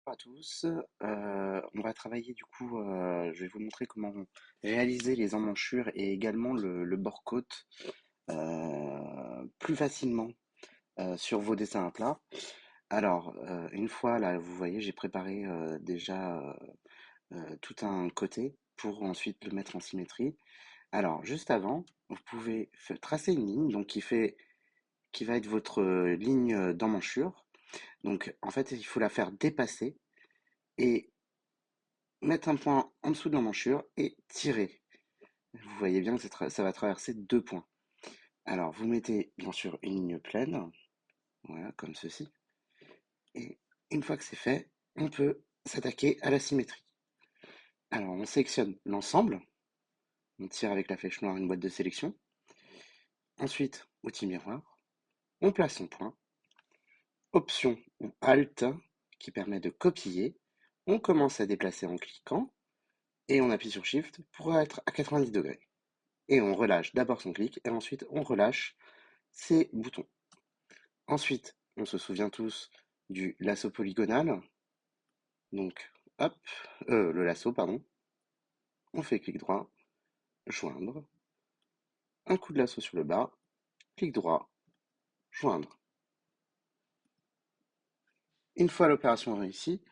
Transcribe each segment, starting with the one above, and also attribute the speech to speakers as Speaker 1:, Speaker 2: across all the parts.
Speaker 1: Bonjour à tous. On va travailler du coup, je vais vous montrer comment réaliser les emmanchures et également le bord-côte plus facilement sur vos dessins à plat. Alors, une fois là, vous voyez, j'ai préparé déjà tout un côté pour ensuite le mettre en symétrie. Alors, juste avant, vous pouvez tracer une ligne donc qui va être votre ligne d'emmanchure. Donc, en fait, il faut la faire dépasser et mettre un point en dessous de l'emmanchure et tirer. Vous voyez bien que ça va traverser deux points. Alors, vous mettez bien sûr une ligne pleine, voilà, comme ceci. Et une fois que c'est fait, on peut s'attaquer à la symétrie. Alors, on sélectionne l'ensemble. On tire avec la flèche noire une boîte de sélection. Ensuite, outil miroir. On place son point. Option ou Alt qui permet de copier. On commence à déplacer en cliquant et on appuie sur Shift pour être à 90 degrés. Et on relâche d'abord son clic et ensuite on relâche ces boutons. Ensuite, on se souvient tous du lasso polygonal. Donc, hop, le lasso, pardon. On fait clic droit, joindre. Un coup de lasso sur le bas, clic droit, joindre. Une fois l'opération réussie,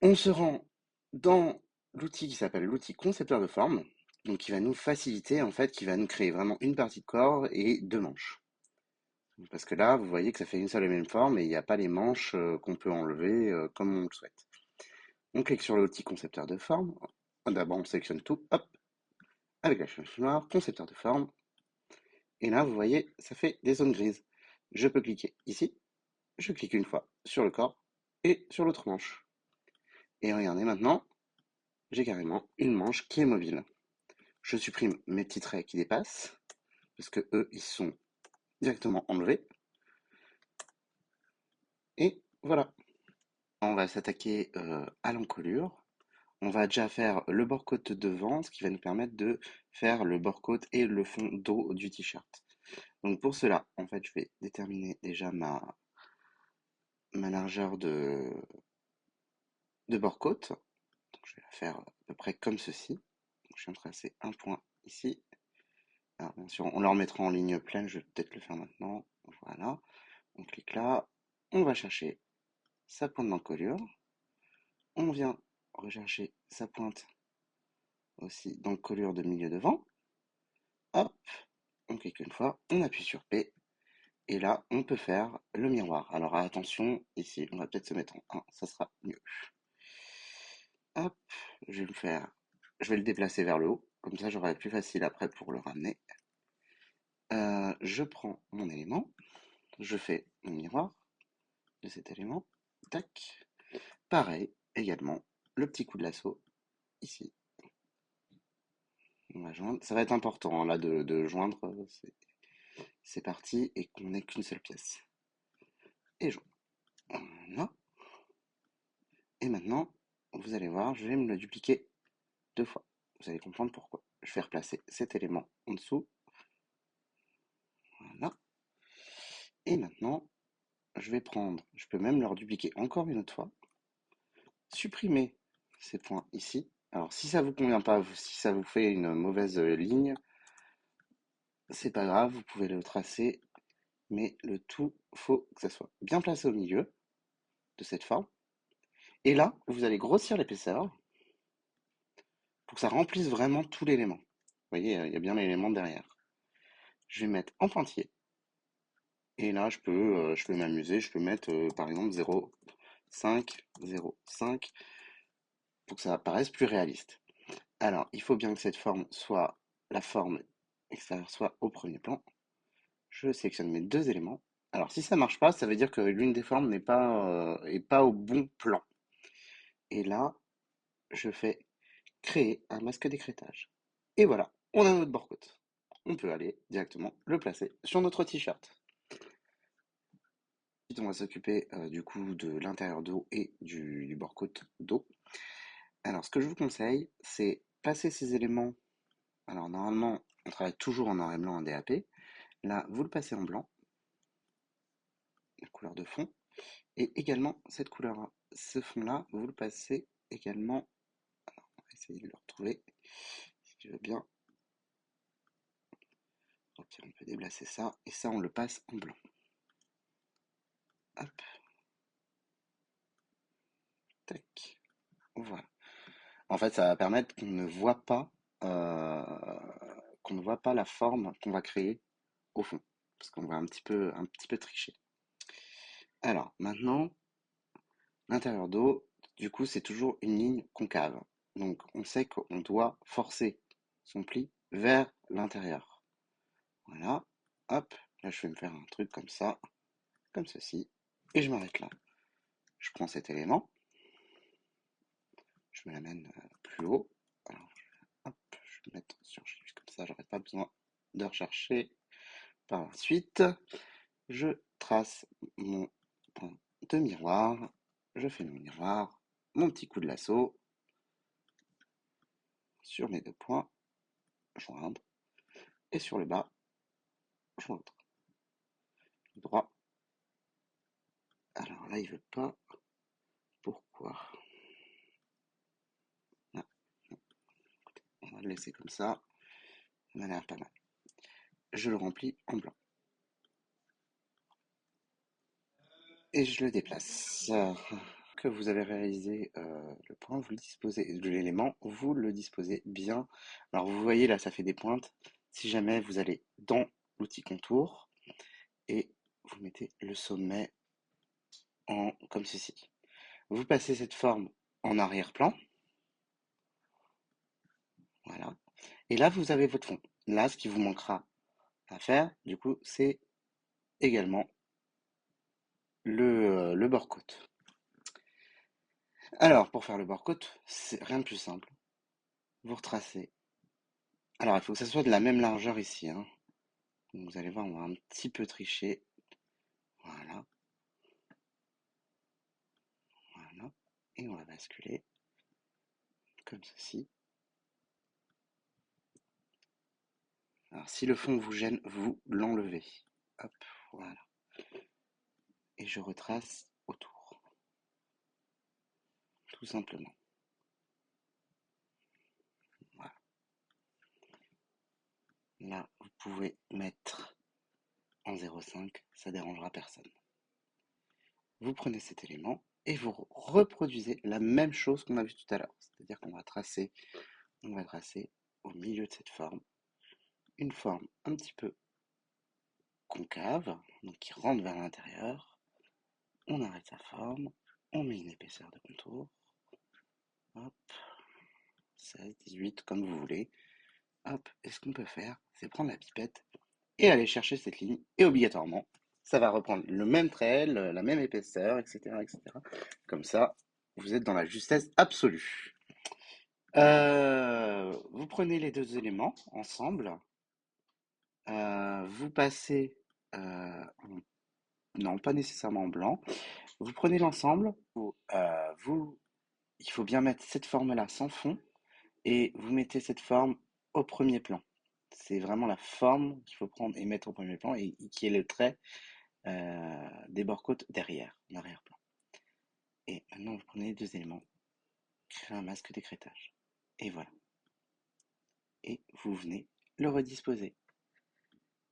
Speaker 1: on se rend dans l'outil qui s'appelle l'outil concepteur de forme, donc qui va nous faciliter, en fait, qui va nous créer vraiment une partie de corps et deux manches. Parce que là, vous voyez que ça fait une seule et même forme et il n'y a pas les manches qu'on peut enlever comme on le souhaite. On clique sur l'outil concepteur de forme. D'abord, on sélectionne tout, hop, avec la flèche noire, concepteur de forme. Et là, vous voyez, ça fait des zones grises. Je peux cliquer ici. Je clique une fois sur le corps et sur l'autre manche. Et regardez maintenant, j'ai carrément une manche qui est mobile. Je supprime mes petits traits qui dépassent, parce que eux, ils sont directement enlevés. Et voilà. On va s'attaquer à l'encolure. On va déjà faire le bord-côte devant, ce qui va nous permettre de faire le bord-côte et le fond dos du t-shirt. Donc pour cela, en fait, je vais déterminer déjà ma largeur de bord-côte. Donc, je vais la faire à peu près comme ceci. Donc, je viens de tracer un point ici. Alors bien sûr, on le remettra en ligne pleine, je vais peut-être le faire maintenant. Voilà, on clique là, on va chercher sa pointe d'encolure. On vient rechercher sa pointe aussi d'encolure de milieu devant. Hop, on clique une fois, on appuie sur P. Et là, on peut faire le miroir. Alors attention, ici, on va peut-être se mettre en 1, ça sera mieux. Hop, je vais le déplacer vers le haut, comme ça j'aurai plus facile après pour le ramener. Je prends mon élément, je fais mon miroir de cet élément, tac. Pareil, également, le petit coup de lasso, ici. On va joindre. Ça va être important hein, là de joindre, c'est parti, et qu'on n'ait qu'une seule pièce. Et joindre. Voilà. Et maintenant, vous allez voir, je vais me le dupliquer deux fois. Vous allez comprendre pourquoi. Je vais replacer cet élément en dessous. Voilà. Et maintenant, je peux même le redupliquer encore une autre fois. Supprimer ces points ici. Alors si ça vous convient pas, si ça vous fait une mauvaise ligne, c'est pas grave, vous pouvez le tracer, mais le tout, faut que ça soit bien placé au milieu de cette forme. Et là, vous allez grossir l'épaisseur pour que ça remplisse vraiment tout l'élément. Vous voyez, il y a bien l'élément derrière. Je vais mettre en pointillé. Et là, je peux m'amuser, je peux mettre par exemple 0,5, 0,5 pour que ça paraisse plus réaliste. Alors, il faut bien que cette forme soit, la forme extérieure soit au premier plan. Je sélectionne mes deux éléments. Alors, si ça marche pas, ça veut dire que l'une des formes est pas au bon plan. Et là, je fais créer un masque d'écrêtage. Et voilà, on a notre bord-côte. On peut aller directement le placer sur notre t-shirt. Ensuite, on va s'occuper du coup de l'intérieur dos et du bord-côte dos. Alors, ce que je vous conseille, c'est placer ces éléments. Alors, normalement, on travaille toujours en noir et blanc en DAP. Là, vous le passez en blanc, la couleur de fond. Et également, cette couleur, ce fond-là, vous le passez également. Alors, on va essayer de le retrouver, si tu veux bien. Ok, on peut déplacer ça, et ça, on le passe en blanc. Hop, tac, voilà. En fait, ça va permettre euh, qu'on ne voit pas la forme qu'on va créer au fond, parce qu'on va un petit peu tricher. Alors, maintenant, l'intérieur d'eau, du coup, c'est toujours une ligne concave. Donc, on sait qu'on doit forcer son pli vers l'intérieur. Voilà. Hop. Là, je vais me faire un truc comme ceci. Et je m'arrête là. Je prends cet élément. Je me l'amène plus haut. Alors, hop, je vais le mettre sur Shift comme ça. J'aurai pas besoin de rechercher par la suite. Je trace mon point de miroir. Je fais mon miroir. Mon petit coup de lasso sur mes deux points. Joindre. Et sur le bas, joindre. Le droit. Alors là, il veut pas. Pourquoi? Ah, on va le laisser comme ça. Ça a l'air pas mal. Je le remplis en blanc. Et je le déplace. Que vous avez réalisé le point, vous le disposez, de l'élément, vous le disposez bien. Alors vous voyez là, ça fait des pointes. Si jamais vous allez dans l'outil contour et vous mettez le sommet comme ceci. Vous passez cette forme en arrière-plan. Voilà. Et là, vous avez votre fond. Là, ce qui vous manquera à faire, du coup, c'est également le bord côte. Alors, pour faire le bord côte, c'est rien de plus simple. Vous retracez. Alors, il faut que ça soit de la même largeur ici, hein. Donc, vous allez voir, on va un petit peu tricher. Voilà, voilà. Et on va basculer comme ceci. Alors, si le fond vous gêne, vous l'enlevez. Hop, voilà. Et je retrace autour. Tout simplement. Voilà. Là, vous pouvez mettre en 0,5, ça dérangera personne. Vous prenez cet élément et vous reproduisez la même chose qu'on a vu tout à l'heure. C'est-à-dire qu'on va tracer au milieu de cette forme une forme un petit peu concave, donc qui rentre vers l'intérieur. On arrête sa forme, on met une épaisseur de contour. Hop, 16, 18, comme vous voulez. Hop, et ce qu'on peut faire, c'est prendre la pipette et aller chercher cette ligne. Et obligatoirement, ça va reprendre le même trait, la même épaisseur, etc., etc. Comme ça, vous êtes dans la justesse absolue. Vous prenez les deux éléments ensemble, vous passez, non, pas nécessairement en blanc. Vous prenez l'ensemble, il faut bien mettre cette forme-là sans fond et vous mettez cette forme au premier plan. C'est vraiment la forme qu'il faut prendre et mettre au premier plan et qui est le trait des bords-côtes derrière, en arrière-plan. Et maintenant, vous prenez les deux éléments, créez un masque d'écrêtage. Et voilà. Et vous venez le redisposer.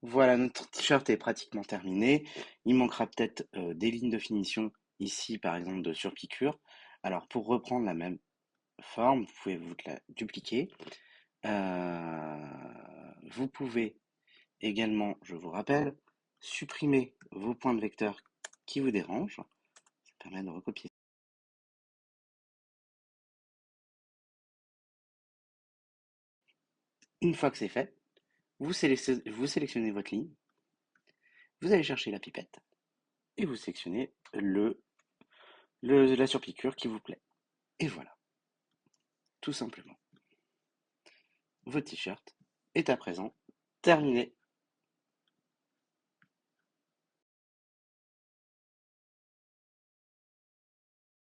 Speaker 1: Voilà, notre t-shirt est pratiquement terminé. Il manquera peut-être des lignes de finition ici, par exemple, de surpiqûre. Alors, pour reprendre la même forme, vous pouvez vous la dupliquer. Vous pouvez également, je vous rappelle, supprimer vos points de vecteur qui vous dérangent. Ça permet de recopier. Une fois que c'est fait, vous sélectionnez votre ligne, vous allez chercher la pipette et vous sélectionnez la surpiqûre qui vous plaît. Et voilà, tout simplement. Votre t-shirt est à présent terminé.